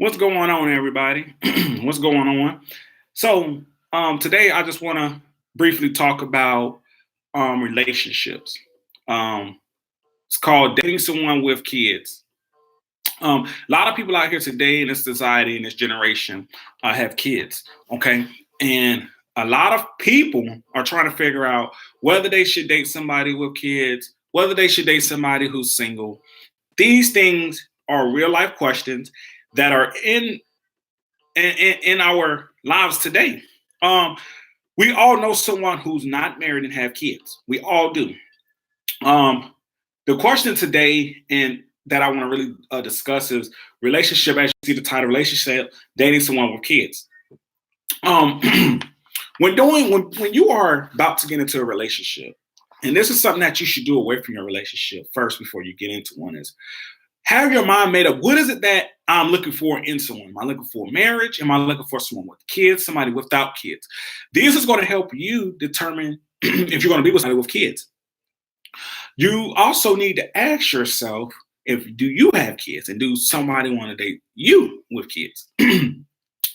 What's going on, everybody? What's going on? Today I just want to briefly talk about relationships. Um, it's called dating someone with kids. A lot of people out here today in this society, in this generation, have kids. Okay, and a lot of people are trying to figure out whether they should date somebody with kids, whether they should date somebody who's single. These things are real life questions that are in our lives today. Um, we all know someone who's not married and have kids. We all do. Um, the question today and that I want to really discuss is relationship. As you see the title, relationship, dating someone with kids. Um, when you are about to get into a relationship, and this is something that you should do away from your relationship first before you get into one is have your mind made up. What is it that I'm looking for in someone? Am I looking for marriage? Am I looking for someone with kids? Somebody without kids? This is going to help you determine if you're going to be with somebody with kids. You also need to ask yourself if do you have kids and do somebody want to date you with kids?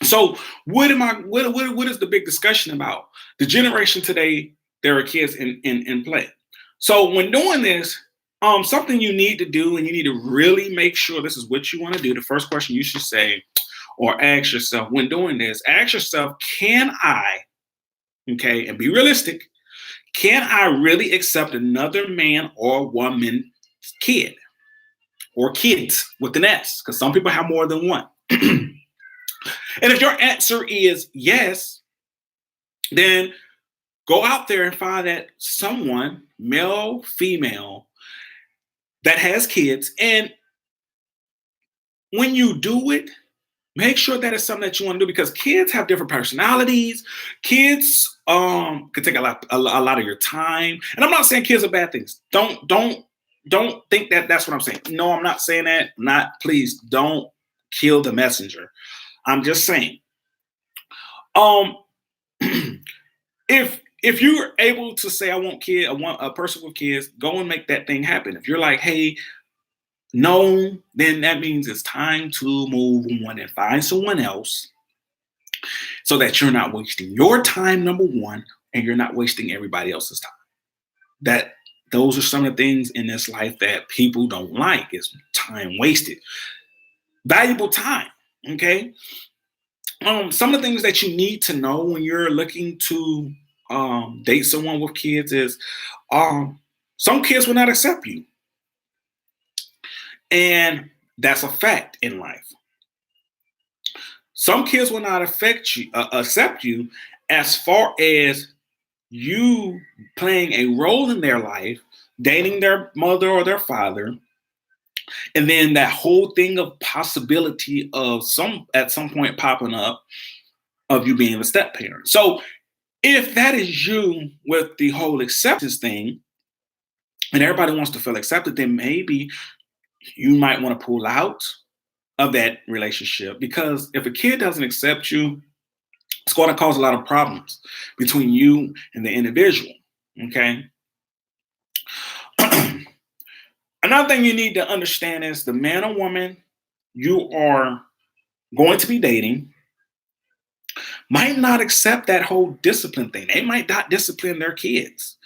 So what is the big discussion about? The generation today, there are kids in play. So when doing this, something you need to do, and you need to really make sure this is what you want to do. The first question you should say or ask yourself when doing this, ask yourself, can I, okay, and be realistic, can I really accept another man or woman's kid or kids with an S? Because some people have more than one. And if your answer is yes, then go out there and find that someone, male, female, that has kids. And when you do it, make sure that it's something that you want to do because kids have different personalities. Kids can take a lot of your time. And I'm not saying kids are bad things. Don't think that that's what I'm saying. No, I'm not saying that. Not please don't kill the messenger. I'm just saying. Um if you're able to say I want a person with kids, go and make that thing happen. If you're like, hey, no, then that means it's time to move on and find someone else so that you're not wasting your time, number one, and you're not wasting everybody else's time. That those are some of the things in this life that people don't like is time wasted. Valuable time. Okay. Some of the things that you need to know when you're looking to date someone with kids is some kids will not accept you. And that's a fact in life. Some kids will not accept you as far as you playing a role in their life, dating their mother or their father, and then that whole thing of possibility of some at some point popping up of you being a step parent. So if that is you with the whole acceptance thing, and everybody wants to feel accepted, then maybe you might want to pull out of that relationship because if a kid doesn't accept you, it's going to cause a lot of problems between you and the individual. Okay. Another thing you need to understand is the man or woman you are going to be dating might not accept that whole discipline thing. They might not discipline their kids.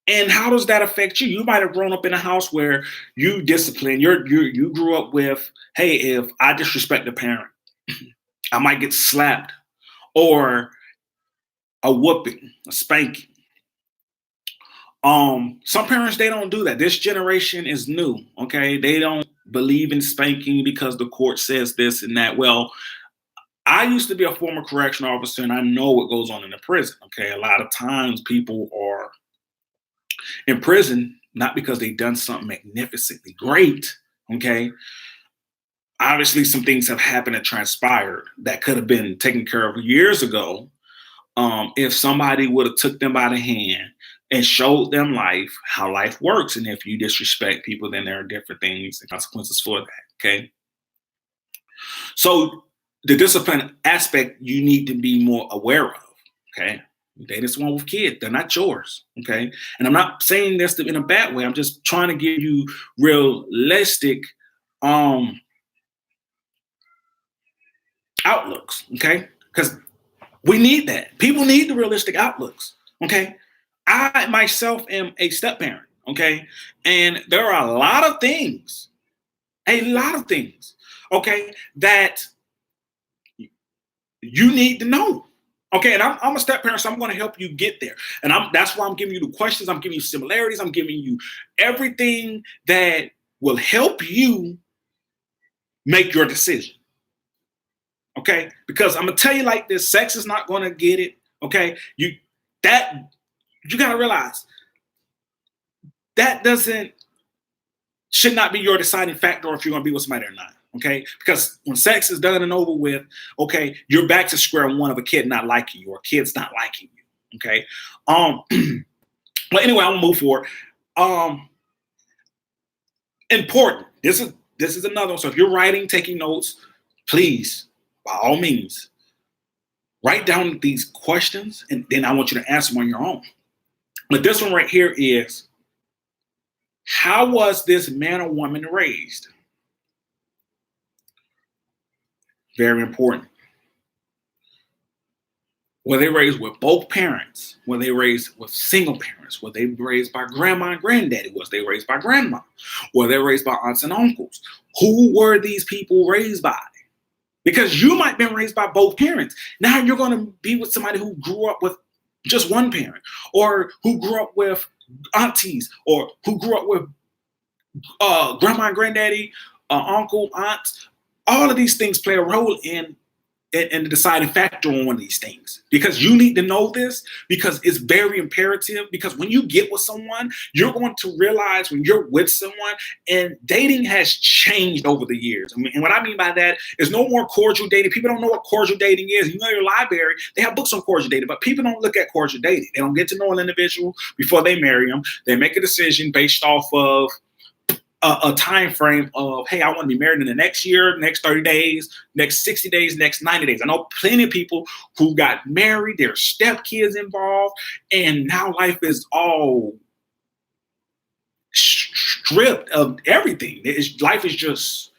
And how does that affect you? You might have grown up in a house where you discipline. You grew up with, hey, if I disrespect a parent, I might get slapped or a whooping, a spanking. Some parents they don't do that. This generation is new. Okay, they don't believe in spanking because the court says this and that. Well, I used to be a former correctional officer, and I know what goes on in the prison. Okay, a lot of times people are in prison not because they've done something magnificently great. Okay, obviously some things have happened and transpired that could have been taken care of years ago. If somebody would have took them by the hand and showed them life, how life works, and if you disrespect people, then there are different things and consequences for that. Okay, so the discipline aspect you need to be more aware of. Okay, they just one with kids; they're not yours. Okay, and I'm not saying this in a bad way. I'm just trying to give you realistic um outlooks, okay? Because we need that. People need the realistic outlooks, okay? I myself am a step parent, okay? And there are a lot of things, okay, that you need to know. Okay, and I'm a step parent, so I'm going to help you get there. And that's why I'm giving you the questions, I'm giving you similarities, I'm giving you everything that will help you make your decision. Okay, because I'm gonna tell you like this: sex is not gonna get it. Okay, you gotta realize that doesn't should not be your deciding factor if you're gonna be with somebody or not. Okay, because when sex is done and over with, okay, you're back to square one of a kid not liking you or kids not liking you. Okay, but anyway, I'm gonna move forward. Important. This is another one. So if you're writing, taking notes, please, by all means, write down these questions, and then I want you to answer them on your own. But this one right here is, how was this man or woman raised? Very important. Were they raised with both parents? Were they raised with single parents? Were they raised by grandma and granddaddy? Was they raised by grandma? Were they raised by aunts and uncles? Who were these people raised by? Because you might have been raised by both parents. Now you're going to be with somebody who grew up with just one parent, or who grew up with aunties, or who grew up with grandma and granddaddy, uncle, aunts. All of these things play a role in the deciding factor on one of these things, because you need to know this, because it's very imperative. Because when you get with someone, you're going to realize when you're with someone, and dating has changed over the years. I mean, and what I mean by that is no more cordial dating. People don't know what cordial dating is. You know, your library, they have books on cordial dating, but people don't look at cordial dating. They don't get to know an individual before they marry them. They make a decision based off of a time frame of, hey, I want to be married in the next year, next 30 days, next 60 days, next 90 days. I know plenty of people who got married, their stepkids involved, and now life is all stripped of everything. Life is just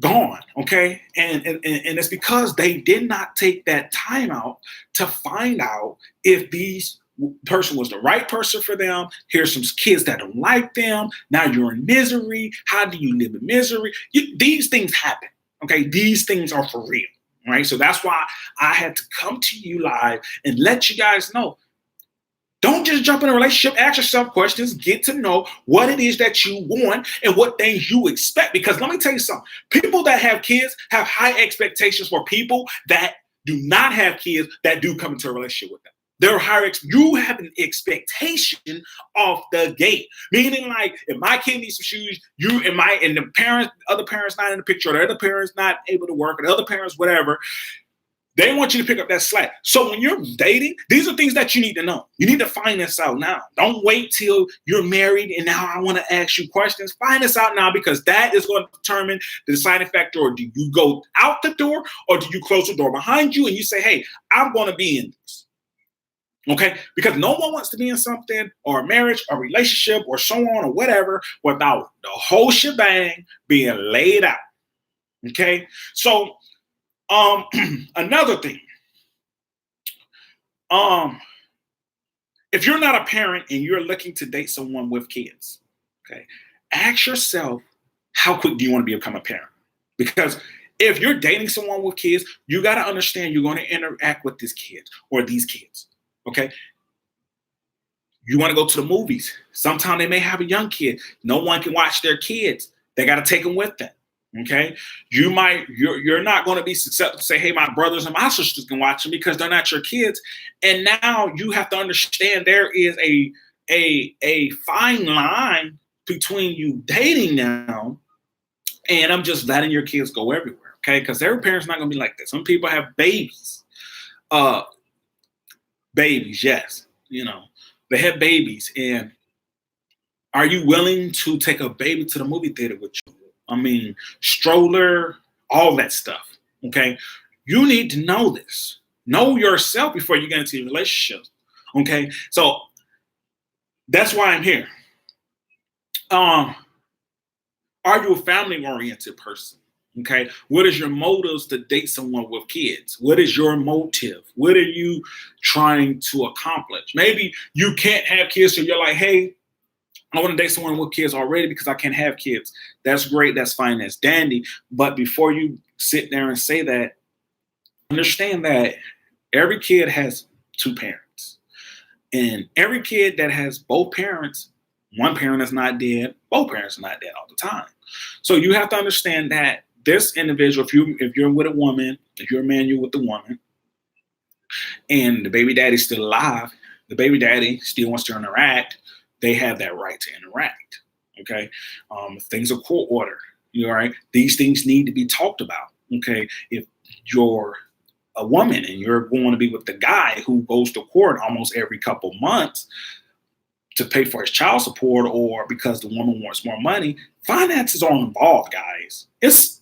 gone, okay? And it's because they did not take that time out to find out if these person was the right person for them. Here's some kids that don't like them. Now you're in misery. How do you live in misery? These things happen. Okay, these things are for real. Right. So that's why I had to come to you live and let you guys know. Don't just jump in a relationship. Ask yourself questions. Get to know what it is that you want and what things you expect. Because let me tell you something. People that have kids have high expectations for people that do not have kids that do come into a relationship with them. You have an expectation off the gate. Meaning, like, if my kid needs some shoes, and the parents, other parents not in the picture, or the other parents not able to work, or the other parents, whatever, they want you to pick up that slack. So when you're dating, these are things that you need to know. You need to find this out now. Don't wait till you're married and now I want to ask you questions. Find this out now, because that is going to determine the deciding factor. Or do you go out the door, or do you close the door behind you and you say, hey, I'm going to be in this? Okay, because no one wants to be in something, or a marriage, a relationship, or so on, or whatever, without the whole shebang being laid out. Okay, so another thing, if you're not a parent and you're looking to date someone with kids, okay, ask yourself, how quick do you want to become a parent? Because if you're dating someone with kids, you got to understand you're going to interact with these kids or these kids. Okay. You want to go to the movies. Sometimes they may have a young kid. No one can watch their kids. They got to take them with them. Okay. You're not going to be successful to say, hey, my brothers and my sisters can watch them, because they're not your kids. And now you have to understand there is a fine line between you dating now and I'm just letting your kids go everywhere. Okay. Because every parent's not going to be like this. Some people have babies. Babies, yes. You know, they have babies. And are you willing to take a baby to the movie theater with you? I mean, stroller, all that stuff. Okay. You need to know this. Know yourself before you get into relationships. Okay. So that's why I'm here. Are you a family oriented person? Okay, what is your motives to date someone with kids? What is your motive? What are you trying to accomplish? Maybe you can't have kids, so you're like, hey, I want to date someone with kids already because I can't have kids. That's great. That's fine. That's dandy. But before you sit there and say that, understand that every kid has two parents. And every kid that has both parents, one parent is not dead, both parents are not dead all the time. So you have to understand that this individual, if you're with a woman, if you're a man, you're with the woman, and the baby daddy's still alive, the baby daddy still wants to interact, they have that right to interact. Okay, things are court order. You know, right? These things need to be talked about. Okay, if you're a woman and you're going to be with the guy who goes to court almost every couple months to pay for his child support, or because the woman wants more money, finances are involved, guys. It's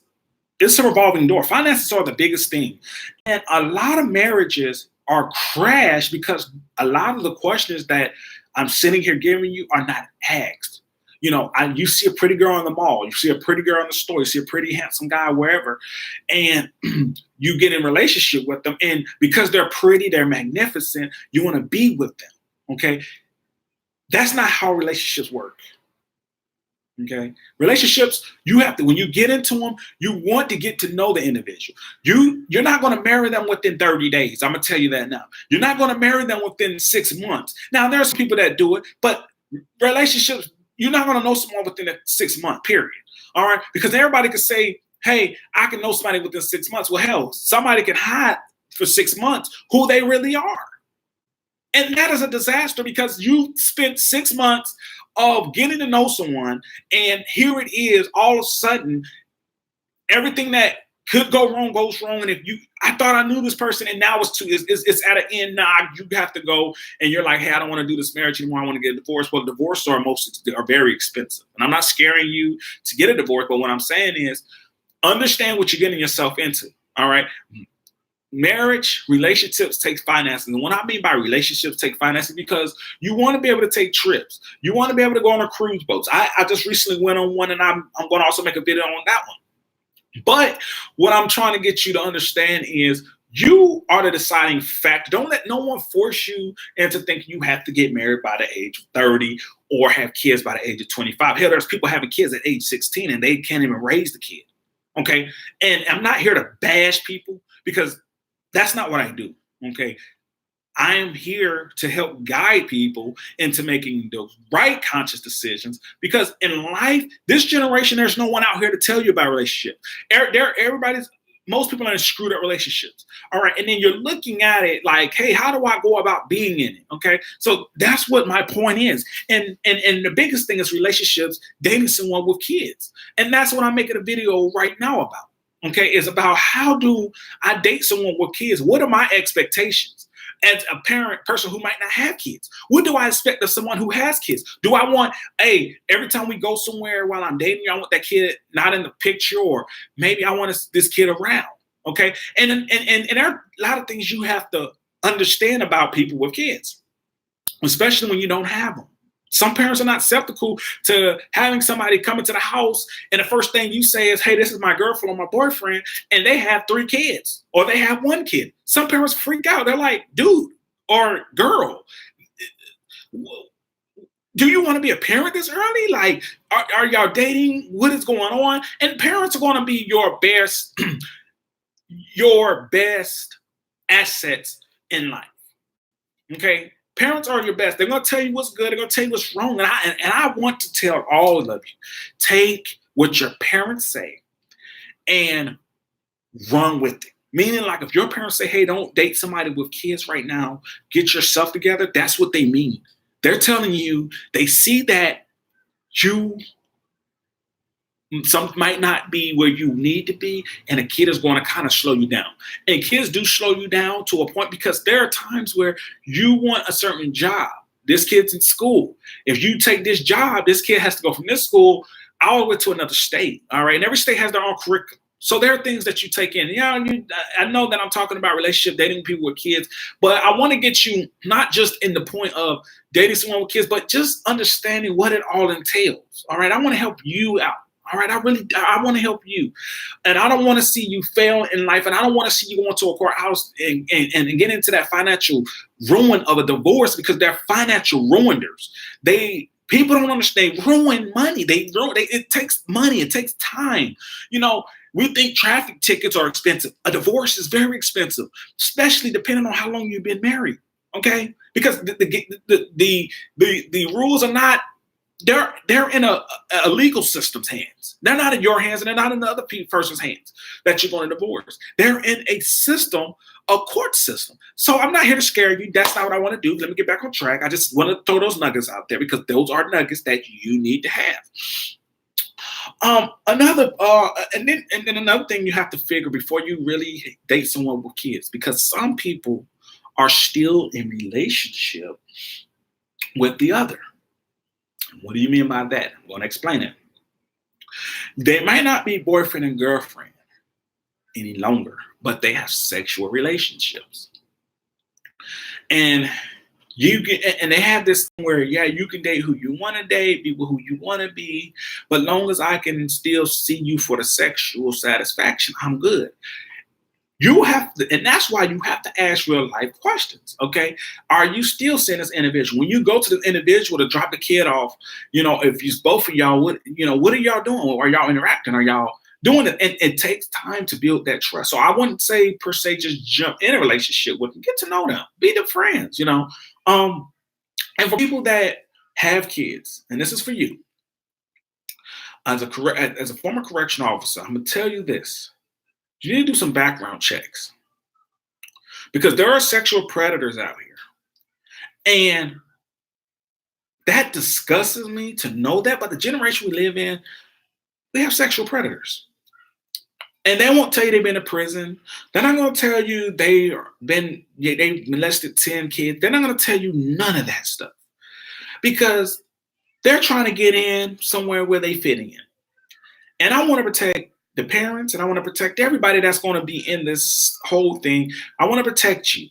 a revolving door. Finances are the biggest thing, and a lot of marriages are crashed because a lot of the questions that I'm sitting here giving you are not asked. You know, you see a pretty girl in the mall, you see a pretty girl in the store, you see a pretty handsome guy wherever, and you get in relationship with them. And because they're pretty, they're magnificent, you want to be with them. Okay. That's not how relationships work. Okay. Relationships, you have to, when you get into them, you want to get to know the individual. You're not going to marry them within 30 days. I'm going to tell you that now. You're not going to marry them within 6 months. Now, there's people that do it, but relationships, you're not going to know someone within a 6 month period. All right. Because everybody can say, hey, I can know somebody within 6 months. Well, hell, somebody can hide for 6 months who they really are. And that is a disaster because you spent 6 months of getting to know someone, and here it is, all of a sudden, everything that could go wrong goes wrong. And I thought I knew this person, and now it's at an end. Now you have to go, and you're like, hey, I don't want to do this marriage anymore. I want to get a divorce. Well, divorces are very expensive, and I'm not scaring you to get a divorce. But what I'm saying is, understand what you're getting yourself into. All right. Marriage, relationships take finances. And what I mean by relationships take finances, because you want to be able to take trips. You want to be able to go on a cruise boats. I just recently went on one, and I'm going to also make a video on that one. But what I'm trying to get you to understand is you are the deciding factor. Don't let no one force you into thinking you have to get married by the age of 30 or have kids by the age of 25. Hell, there's people having kids at age 16 and they can't even raise the kid. Okay. And I'm not here to bash people because that's not what I do. Okay. I am here to help guide people into making the right conscious decisions, because in life, this generation, there's no one out here to tell you about relationships. Most people are in screwed up relationships. All right. And then you're looking at it like, hey, how do I go about being in it? Okay. So that's what my point is. And the biggest thing is relationships, dating someone with kids. And that's what I'm making a video right now about. Okay, is about how do I date someone with kids? What are my expectations as a person who might not have kids? What do I expect of someone who has kids? Do I want, hey, every time we go somewhere while I'm dating you, I want that kid not in the picture, or maybe I want this kid around? Okay, and there are a lot of things you have to understand about people with kids, especially when you don't have them. Some parents are not skeptical to having somebody come into the house and the first thing you say is, hey, this is my girlfriend or my boyfriend, and they have 3 kids or they have 1 kid. Some parents freak out. They're like, dude or girl, do you want to be a parent this early? Like, are y'all dating? What is going on? And parents are going to be your best assets in life. Okay? Parents are your best. They're going to tell you what's good. They're going to tell you what's wrong. And I want to tell all of you, take what your parents say and run with it. Meaning, like, if your parents say, hey, don't date somebody with kids right now, get yourself together, that's what they mean. They're telling you, they see that some might not be where you need to be, and a kid is going to kind of slow you down. And kids do slow you down to a point, because there are times where you want a certain job. This kid's in school. If you take this job, this kid has to go from this school all the way to another state. All right. And every state has their own curriculum. So there are things that you take in. Yeah, I know that I'm talking about relationship, dating people with kids, but I want to get you not just in the point of dating someone with kids, but just understanding what it all entails. All right. I want to help you out. All right, I want to help you, and I don't want to see you fail in life, and I don't want to see you go into a courthouse and get into that financial ruin of a divorce because they're financial ruiners. People don't understand ruin money. It takes money. It takes time. You know, we think traffic tickets are expensive. A divorce is very expensive, especially depending on how long you've been married. Okay, because the rules are not. They're in a legal system's hands. They're not in your hands, and they're not in the other person's hands that you're going to divorce. They're in a system, a court system. So I'm not here to scare you. That's not what I want to do. Let me get back on track. I just want to throw those nuggets out there because those are nuggets that you need to have. And then another thing you have to figure before you really date someone with kids, because some people are still in relationship with the other. What do you mean by that? I'm going to explain it. They might not be boyfriend and girlfriend any longer, but they have sexual relationships. And they have this thing where, yeah, you can date who you want to date, people who you want to be, but long as I can still see you for the sexual satisfaction, I'm good. You have to, and that's why you have to ask real life questions. Okay, are you still seeing this individual? When you go to the individual to drop the kid off, if you both of y'all, what are y'all doing? Are y'all interacting? Are y'all doing it? And it takes time to build that trust. So I wouldn't say per se just jump in a relationship with them. Get to know them, be their friends. And for people that have kids, and this is for you, as a former correctional officer, I'm gonna tell you this. You need to do some background checks because there are sexual predators out here. And that disgusts me to know that. But the generation we live in, we have sexual predators. And they won't tell you they've been to prison. They're not going to tell you they molested 10 kids. They're not going to tell you none of that stuff because they're trying to get in somewhere where they fit in. And I want to protect the parents, and I want to protect everybody that's going to be in this whole thing. I want to protect you.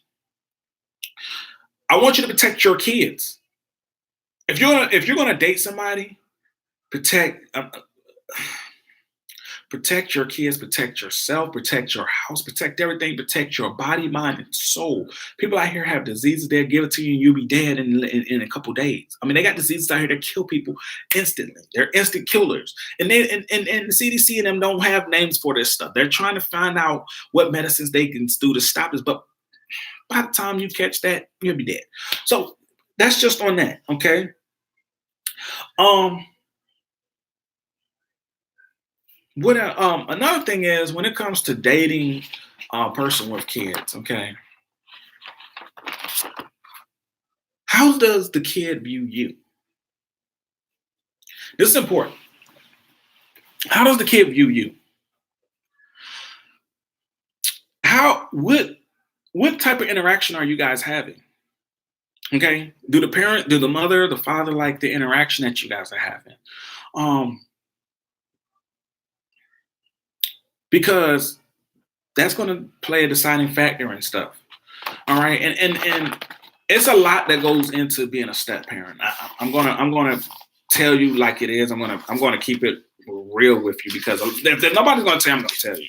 I want you to protect your kids. If you're gonna date somebody, protect your kids, protect yourself, protect your house, protect everything, protect your body, mind, and soul. People out here have diseases, they'll give it to you and you'll be dead in a couple days. I mean, they got diseases out here that kill people instantly. They're instant killers. And the CDC and them don't have names for this stuff. They're trying to find out what medicines they can do to stop this. But by the time you catch that, you'll be dead. So that's just on that, okay? Another thing is when it comes to dating a person with kids, okay? How does the kid view you? This is important. How does the kid view you? What type of interaction are you guys having? Okay, do the mother, the father like the interaction that you guys are having? Because that's going to play a deciding factor and stuff. All right, and it's a lot that goes into being a step parent. I'm gonna tell you like it is. I'm gonna keep it real with you because if nobody's gonna tell you, I'm gonna tell you.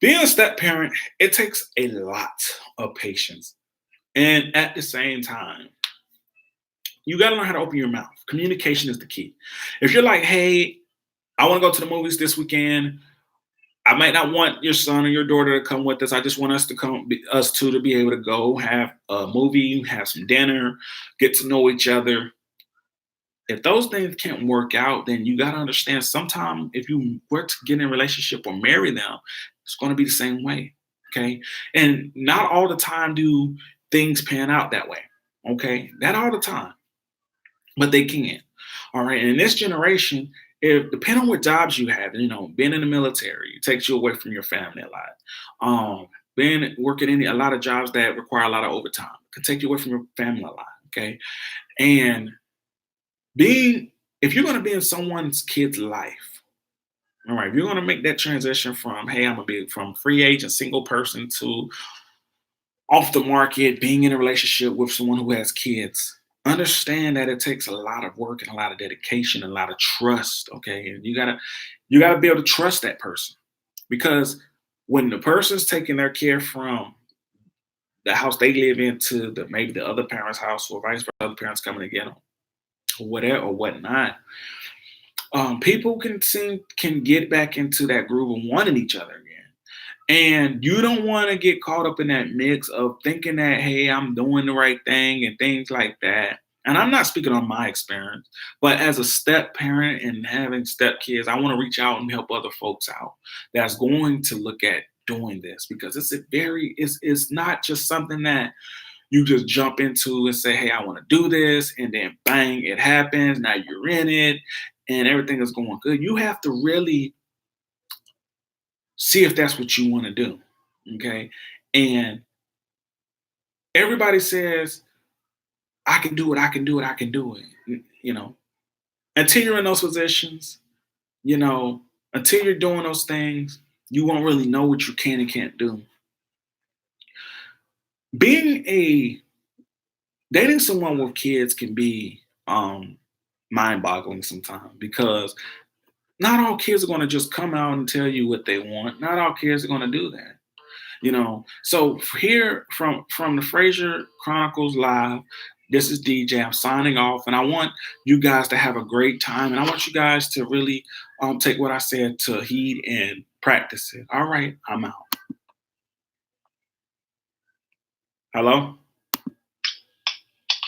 Being a step parent, it takes a lot of patience. And at the same time, you got to learn how to open your mouth. Communication is the key. If you're like, hey, I want to go to the movies this weekend. I might not want your son or your daughter to come with us. I just want us to be able to go have a movie, have some dinner, get to know each other. If those things can't work out, then you got to understand sometimes if you work to get in a relationship or marry them, it's going to be the same way. Okay. And not all the time do things pan out that way. Okay. Not all the time, but they can. All right. And in this generation, depending on what jobs you have, being in the military, it takes you away from your family a lot. Working in a lot of jobs that require a lot of overtime can take you away from your family a lot. Okay. And if you're going to be in someone's kid's life, all right, if you're going to make that transition from, hey, I'm going to be from free agent, single person to off the market, being in a relationship with someone who has kids, understand that it takes a lot of work and a lot of dedication and a lot of trust. Okay. And you gotta be able to trust that person. Because when the person's taking their care from the house they live in to maybe the other parent's house or vice versa, other parents coming to get them or whatever or whatnot, people can get back into that groove of wanting each other again. And you don't want to get caught up in that mix of thinking that, hey, I'm doing the right thing and things like that. And I'm not speaking on my experience, but as a step parent and having step kids, I want to reach out and help other folks out that's going to look at doing this because it's not just something that you just jump into and say, hey, I want to do this, and then bang, it happens. Now you're in it and everything is going good. You have to really see if that's what you want to do. Okay. And everybody says, I can do it, I can do it, I can do it. You know, until you're in those positions, you know, until you're doing those things, you won't really know what you can and can't do. Being a Dating someone with kids can be mind-boggling sometimes because not all kids are going to just come out and tell you what they want. Not all kids are going to do that. So here from the Fraser Chronicles Live, this is DJ. I'm signing off, and I want you guys to have a great time, and I want you guys to really take what I said to heed and practice it. All right, I'm out. Hello.